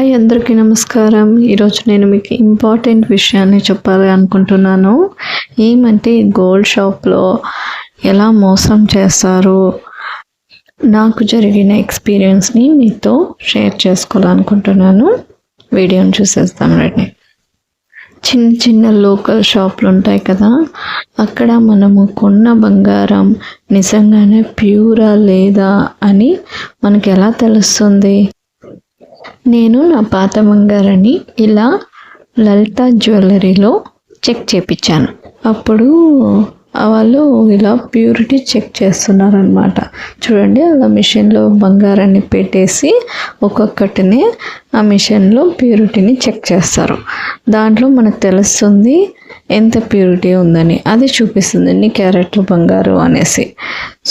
Hi అందరికీ నమస్కారం. ఈరోజు నేను మీకు ఇంపార్టెంట్ విషయాన్ని చెప్పాలి అనుకుంటున్నాను. ఏమంటే గోల్డ్ షాప్లో ఎలా మోసం చేస్తారు, నాకు జరిగిన ఎక్స్పీరియన్స్ని మీతో షేర్ చేసుకోవాలనుకుంటున్నాను. వీడియోని చూసేస్తాం రండి. చిన్న చిన్న లోకల్ షాపులు ఉంటాయి కదా, అక్కడ మనము కొన్న బంగారం నిజంగానే ప్యూరా లేదా అని మనకి ఎలా తెలుస్తుంది? నేను నా పాత బంగారాన్ని ఇలా లలిత జ్యువెలరీలో చెక్ చేయించాను. అప్పుడు వాళ్ళు ఇలా ప్యూరిటీ చెక్ చేస్తున్నారనమాట. చూడండి, అలా మిషన్లో బంగారాన్ని పెట్టేసి ఒక్కొక్కటిని ఆ మిషన్లో ప్యూరిటీని చెక్ చేస్తారు. దాంట్లో మనకు తెలుస్తుంది ఎంత ప్యూరిటీ ఉందని. అది చూపిస్తుంది ఎన్ని క్యారెట్లు బంగారు అనేసి.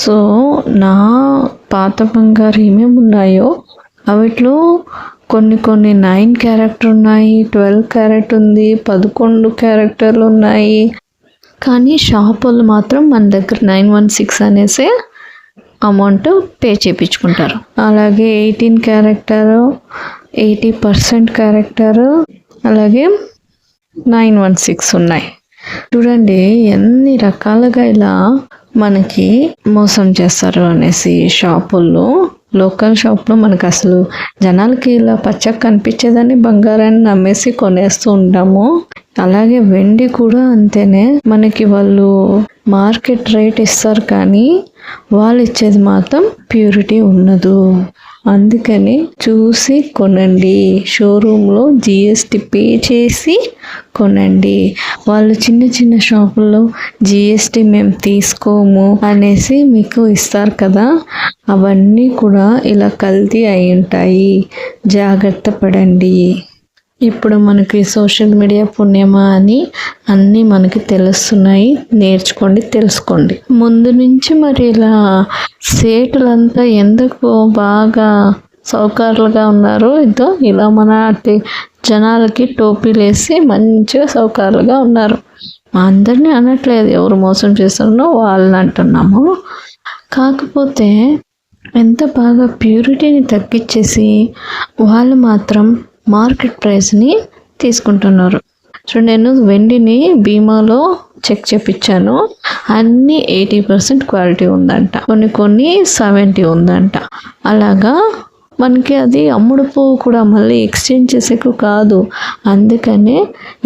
సో నా పాత బంగారు ఏమేమి ఉన్నాయో అవిట్లో కొన్ని 9 క్యారెక్టర్ ఉన్నాయి, 12 క్యారెట్ ఉంది, 11 క్యారెక్టర్లు ఉన్నాయి. కానీ షాప్ వాళ్ళు మాత్రం మన దగ్గర 916 అనేసి అమౌంట్ పే చేయించుకుంటారు. అలాగే 18 క్యారెక్టర్, 80% క్యారెక్టర్, అలాగే 916 ఉన్నాయి. చూడండి ఎన్ని రకాలుగా ఇలా మనకి మోసం చేస్తారు అనేసి షాపుల్లో. లోకల్ షాప్లో మనకు అసలు జనాలకి ఇలా పచ్చగా కనిపించేదని బంగారాన్ని నమ్మేసి కొనేస్తూ ఉంటాము. అలాగే వెండి కూడా అంతేనే, మనకి వాళ్ళు మార్కెట్ రేట్ ఇస్తారు కానీ వాళ్ళు ఇచ్చేది మాత్రం ప్యూరిటీ ఉండదు. అందుకని చూసి కొనండి. షోరూంలో GST పే చేసి కొనండి. వాళ్ళు చిన్న చిన్న షాపుల్లో GST మేము తీసుకోము అనేసి మీకు ఇస్తారు కదా, అవన్నీ కూడా ఇలా కల్తీ అయి ఉంటాయి. జాగ్రత్త పడండి. ఇప్పుడు మనకి సోషల్ మీడియా పుణ్యమా అని అన్నీ మనకి తెలుస్తున్నాయి. నేర్చుకోండి, తెలుసుకోండి. ముందు నుంచి మరి ఇలా సేటులంతా ఎందుకు బాగా సౌకర్యాలుగా ఉన్నారు? ఇదో ఇలా మన జనాలకి టోపీలు వేసి మంచిగా సౌకర్యాలుగా ఉన్నారు. అందరినీ అనట్లేదు, ఎవరు మోసం చేస్తున్నారో వాళ్ళని అంటున్నాము. కాకపోతే ఎంత బాగా ప్యూరిటీని తగ్గించేసి వాళ్ళు మాత్రం మార్కెట్ ప్రైస్ని తీసుకుంటున్నారు. సో నేను వెండిని భీమాలో చెక్ చేయించాను. అన్నీ 80% క్వాలిటీ ఉందంట, కొన్ని 70 ఉందంట. అలాగా మనకి అది అమ్ముడు పువ్వు కూడా, మళ్ళీ ఎక్స్చేంజ్ చేసేకు కాదు. అందుకనే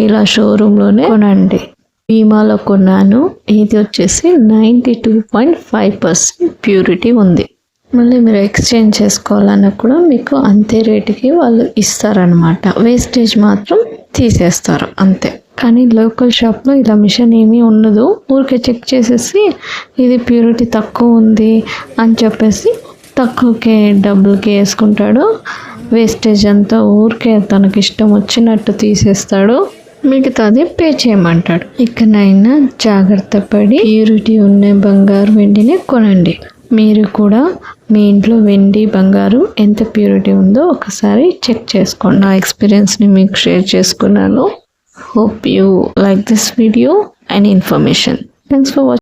ఇలా షోరూంలోనే కొనండి. భీమాలో కొన్నాను. ఇది వచ్చేసి 92.5% ప్యూరిటీ ఉంది. మళ్ళీ మీరు ఎక్స్చేంజ్ చేసుకోవాలన్నా కూడా మీకు అంతే రేటుకి వాళ్ళు ఇస్తారనమాట. వేస్టేజ్ మాత్రం తీసేస్తారు అంతే. కానీ లోకల్ షాప్లో ఇలా మిషన్ ఏమీ ఉండదు. ఊరికే చెక్ చేసేసి ఇది ప్యూరిటీ తక్కువ ఉంది అని చెప్పేసి తక్కువకే డబ్బులకి వేసుకుంటాడు. వేస్టేజ్ అంతా ఊరికే తనకి ఇష్టం వచ్చినట్టు తీసేస్తాడు. మిగతాది పే చేయమంటాడు. ఇకనైనా జాగ్రత్త పడి ప్యూరిటీ ఉన్న బంగారు వెండిని కొనండి. మీరు కూడా మీ ఇంట్లో వెండి బంగారు ఎంత ప్యూరిటీ ఉందో ఒకసారి చెక్ చేసుకోండి. నా ఎక్స్పీరియన్స్ని మీకు షేర్ చేసుకున్నాను. Hope you like this video and information. Thanks for watching.